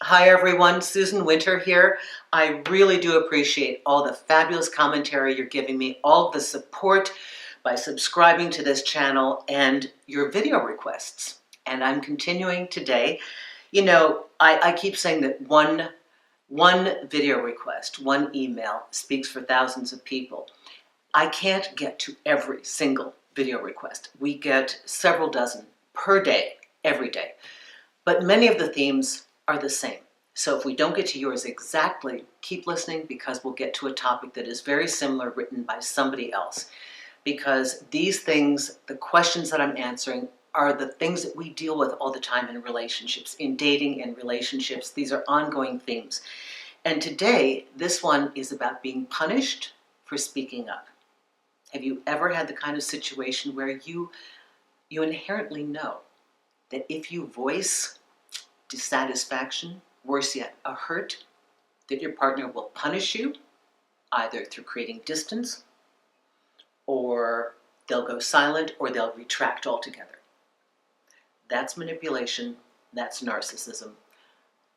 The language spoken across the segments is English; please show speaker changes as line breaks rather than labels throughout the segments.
Hi everyone, Susan Winter here. I really do appreciate all the fabulous commentary you're giving me, all the support by subscribing to this channel and your video requests. And I'm continuing today. You know, I keep saying that one video request, one email speaks for thousands of people. I can't get to every single video request. We get several dozen per day, every day. But many of the themes are the same. So if we don't get to yours exactly, keep listening because we'll get to a topic that is very similar written by somebody else. Because these things, the questions that I'm answering, are the things that we deal with all the time in relationships, in dating and relationships. These are ongoing themes. And today, this one is about being punished for speaking up. Have you ever had the kind of situation where you inherently know that if you voice dissatisfaction, worse yet, a hurt, that your partner will punish you, either through creating distance, or they'll go silent, or they'll retract altogether? That's manipulation, that's narcissism.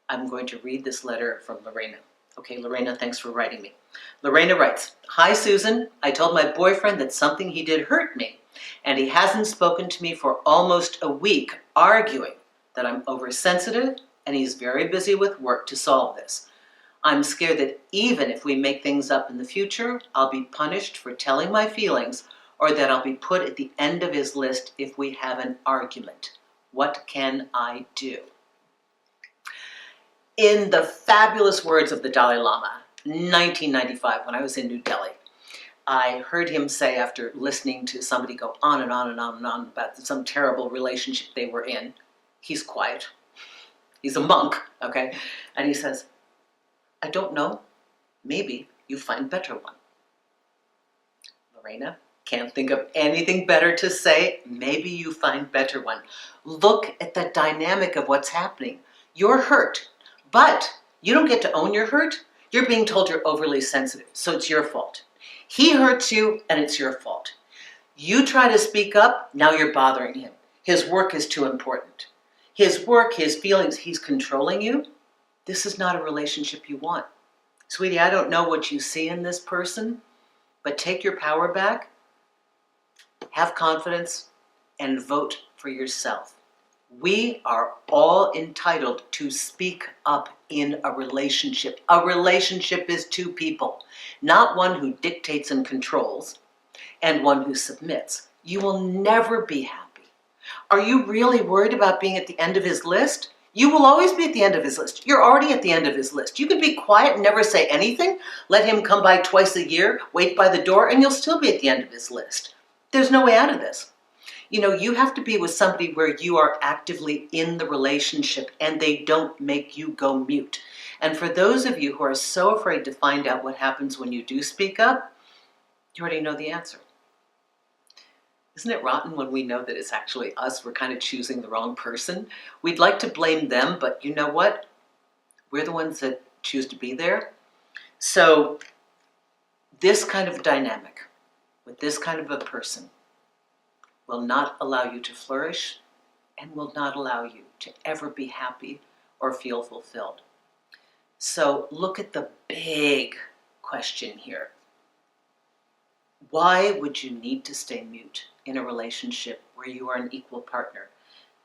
I'm going to read this letter from Lorena. Okay, Lorena, thanks for writing me. Lorena writes, "Hi Susan, I told my boyfriend that something he did hurt me, and he hasn't spoken to me for almost a week, arguing that I'm oversensitive and he's very busy with work to solve this. I'm scared that even if we make things up in the future, I'll be punished for telling my feelings, or that I'll be put at the end of his list if we have an argument. What can I do?" In the fabulous words of the Dalai Lama, 1995, when I was in New Delhi, I heard him say, after listening to somebody go on and on and on and on about some terrible relationship they were in, he's quiet. He's a monk, okay? And he says, "I don't know, maybe you find better one." Lorena, can't think of anything better to say. Maybe you find better one. Look at the dynamic of what's happening. You're hurt, but you don't get to own your hurt. You're being told you're overly sensitive, so it's your fault. He hurts you, and it's your fault. You try to speak up, now you're bothering him. His work is too important. His work, his feelings, he's controlling you. This is not a relationship you want. Sweetie, I don't know what you see in this person, but take your power back, have confidence, and vote for yourself. We are all entitled to speak up in a relationship. A relationship is two people, not one who dictates and controls and one who submits. You will never be happy. Are you really worried about being at the end of his list? You will always be at the end of his list. You're already at the end of his list. You could be quiet and never say anything, let him come by twice a year, wait by the door, and you'll still be at the end of his list. There's no way out of this. You know, you have to be with somebody where you are actively in the relationship and they don't make you go mute. And for those of you who are so afraid to find out what happens when you do speak up, you already know the answer. Isn't it rotten when we know that it's actually us? We're kind of choosing the wrong person. We'd like to blame them, but you know what? We're the ones that choose to be there. So this kind of dynamic with this kind of a person will not allow you to flourish and will not allow you to ever be happy or feel fulfilled. So look at the big question here. Why would you need to stay mute in a relationship where you are an equal partner?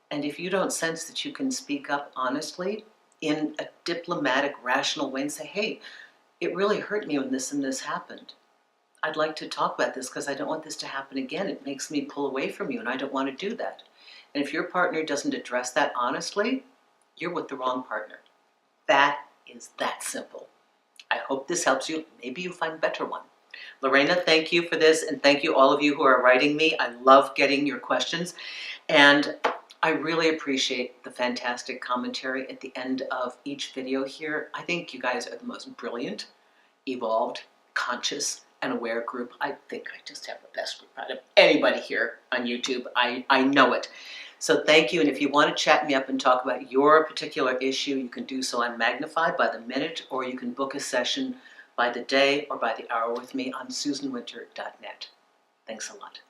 And if you don't sense that you can speak up honestly in a diplomatic, rational way and say, "Hey, it really hurt me when this and this happened. I'd like to talk about this because I don't want this to happen again. It makes me pull away from you and I don't want to do that." And if your partner doesn't address that honestly, you're with the wrong partner. That is that simple. I hope this helps you. Maybe you find a better one. Lorena, thank you for this, and thank you all of you who are writing me. I love getting your questions, and I really appreciate the fantastic commentary at the end of each video here. I think you guys are the most brilliant, evolved, conscious, and aware group. I think I just have the best group out of anybody here on YouTube. I know it. So thank you, and if you want to chat me up and talk about your particular issue, you can do so on Magnifi by the minute, or you can book a session by the day or by the hour with me on susanwinter.net. Thanks a lot.